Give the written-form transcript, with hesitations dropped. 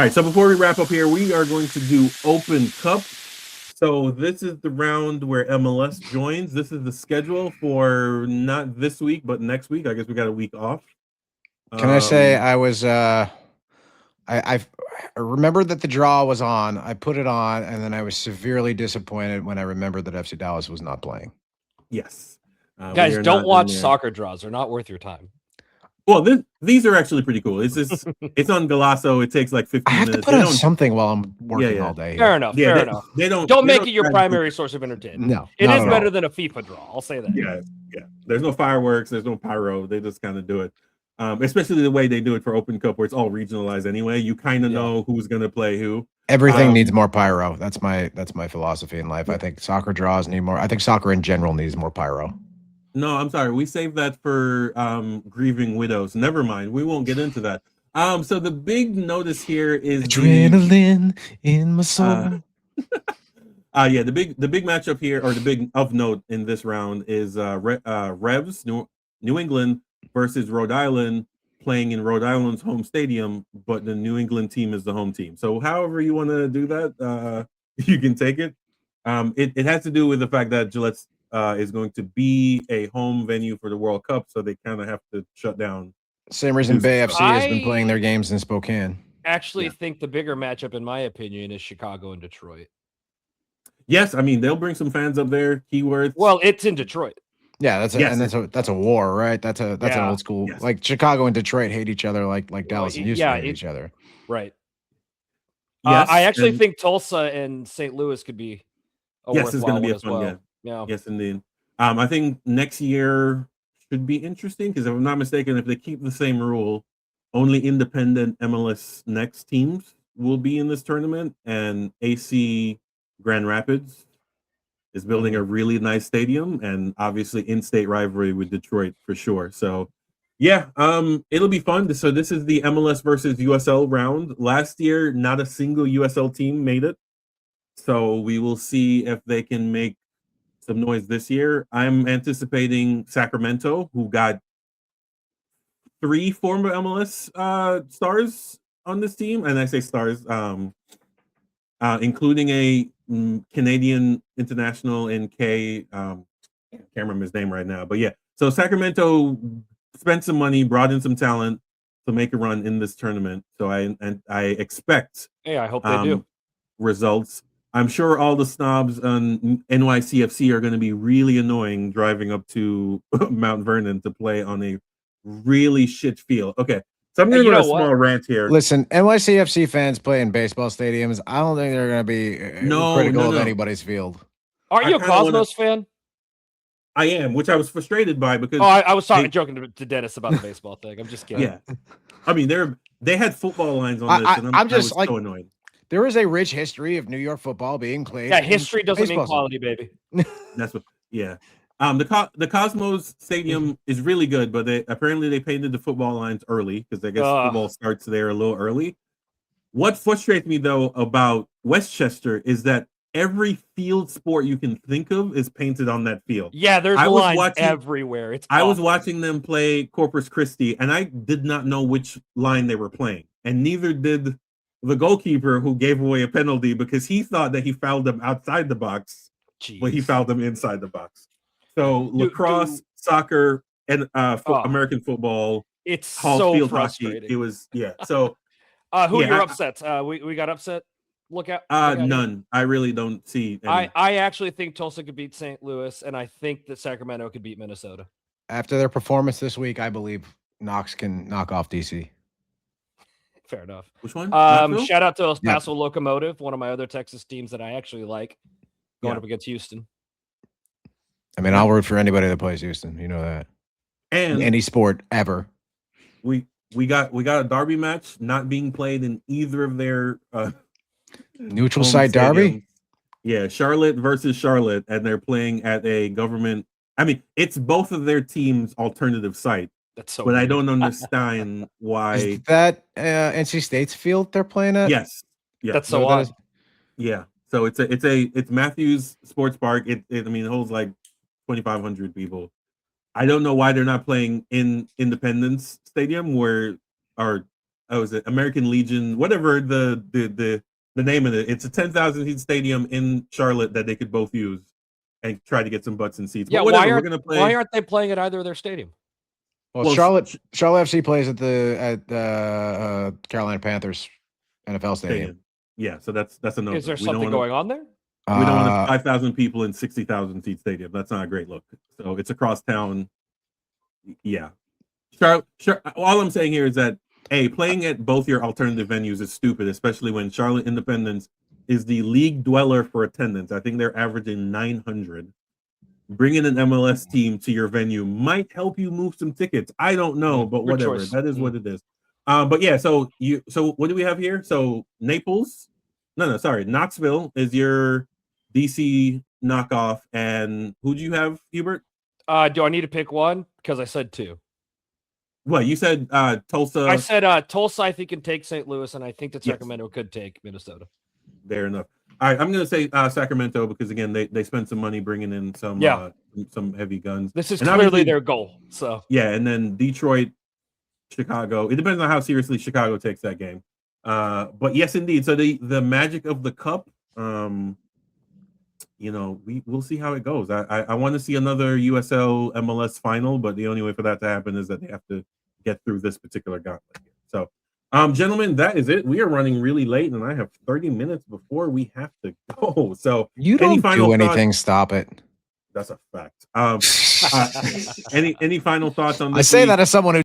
All right, so before we wrap up here, we are going to do Open Cup. So this is the round where MLS joins. This is the schedule for not this week, but next week. I guess we got a week off. Can I say I was I remembered that the draw was on. I put it on, and then I was severely disappointed when I remembered that FC Dallas was not playing. Yes. Guys, don't watch soccer draws. They're not worth your time. Well, these are actually pretty cool. It's just it's on Golasso. It takes like 15 I have minutes. to put on something while I'm working all day. Fair enough. Yeah, fair enough. They don't make it your primary source of entertainment. No, it is better than a FIFA draw. I'll say that. Yeah. There's no fireworks. There's no pyro. They just kind of do it. Especially the way they do it for Open Cup, where it's all regionalized anyway. You kind of know who's going to play who. Everything needs more pyro. That's my philosophy in life. I think soccer draws need more. I think soccer in general needs more pyro. No, I'm sorry. We saved that for grieving widows. Never mind. We won't get into that. So the big notice here is adrenaline in my soul. Yeah, the big matchup here, or the big of note in this round is Revs, New England versus Rhode Island, playing in Rhode Island's home stadium, but the New England team is the home team. So however you want to do that, you can take it. It has to do with the fact that Gillette is going to be a home venue for the World Cup, so they kind of have to shut down. Same reason Bay FC has been playing their games in Spokane. Actually think the bigger matchup, in my opinion, is Chicago and Detroit. Yes, I mean they'll bring some fans up there. Keywords. Well, it's in Detroit. Yeah, that's a war, right? That's an old school. Yes. Like Chicago and Detroit hate each other, like Dallas and Houston hate each other. Right. Yes, I actually think Tulsa and St. Louis could be. Yes, it's going to be a fun. Well. Yeah. Yes, indeed. I think next year should be interesting because if I'm not mistaken, if they keep the same rule, only independent MLS next teams will be in this tournament, and AC Grand Rapids is building a really nice stadium, and obviously in-state rivalry with Detroit for sure. So, yeah, it'll be fun. So this is the MLS versus USL round. Last year, not a single USL team made it. So we will see if they can make some noise this year. I'm anticipating Sacramento, who got 3 former MLS stars on this team, and I say stars, including a Canadian international in K. Can't remember his name right now, but yeah. So Sacramento spent some money, brought in some talent to make a run in this tournament. So I expect. Hey, I hope they do results. I'm sure all the snobs on NYCFC are going to be really annoying driving up to Mount Vernon to play on a really shit field. Okay, so I'm going to go on a small rant here. Listen, NYCFC fans play in baseball stadiums. I don't think they're going to be critical of anybody's field. Are you a Cosmos fan? I am, which I was frustrated by because I was joking to Dennis about the baseball thing. I'm just kidding. Yeah, I mean they had football lines on this, and I was so annoyed. There is a rich history of New York football being played. Yeah, history doesn't mean quality, baby. That's what. Yeah, the Cosmos Stadium is really good, but apparently they painted the football lines early because I guess football starts there a little early. What frustrates me though about Westchester is that every field sport you can think of is painted on that field. Yeah, there's lines everywhere. I was watching them play Corpus Christi, and I did not know which line they were playing, and neither did the goalkeeper, who gave away a penalty because he thought that he fouled them outside the box, but he fouled them inside the box. So lacrosse, soccer, and American football, it's so field frustrating. Hockey, it was So, who you're upset? We got upset. Look out. None. I really don't see any. I actually think Tulsa could beat St. Louis, and I think that Sacramento could beat Minnesota. After their performance this week, I believe Knox can knock off DC. Fair enough. Which one? Shout out to El Paso Locomotive, one of my other Texas teams that I actually like, going up against Houston. I mean, I'll root for anybody that plays Houston. You know that. And any sport ever. We got a derby match not being played in either of their neutral site derby. Yeah, Charlotte versus Charlotte, and they're playing at a government. I mean, it's both of their teams' alternative site. That's so. But weird. I don't understand why. Is that NC State's field they're playing at? Yes. That's so odd. Yeah. So it's Matthews Sports Park. It holds like 2,500 people. I don't know why they're not playing in Independence Stadium or was it American Legion, whatever the name of it. It's a 10,000 seat stadium in Charlotte that they could both use and try to get some butts in seats. Yeah, but whatever, we're gonna play. Why aren't they playing at either of their stadium? Well, Charlotte FC plays at the Carolina Panthers NFL stadium. Yeah, so that's a no. Is there something going on there? We don't want 5,000 people in 60,000 seat stadium. That's not a great look. So it's across town. Yeah. All I'm saying here is that playing at both your alternative venues is stupid, especially when Charlotte Independence is the league dweller for attendance. I think they're averaging 900. Bringing an MLS team to your venue might help you move some tickets. I don't know, but whatever. Choice. That is what it is. But yeah, so what do we have here? So Knoxville is your DC knockoff, and who do you have, Hubert? Do I need to pick one? Because I said two. Well, you said Tulsa. I said Tulsa, I think, can take St. Louis, and I think that Sacramento could take Minnesota. Fair enough. All right, I'm going to say Sacramento because, again, they spent some money bringing in some heavy guns. This is clearly their goal. So yeah, and then Detroit, Chicago. It depends on how seriously Chicago takes that game. But yes, indeed. So the magic of the cup, we'll see how it goes. I want to see another USL MLS final, but the only way for that to happen is that they have to get through this particular gauntlet here. So, gentlemen, that is it. We are running really late, and I have 30 minutes before we have to go. So you don't do anything. Stop it. That's a fact. Any final thoughts on this? I say that as someone who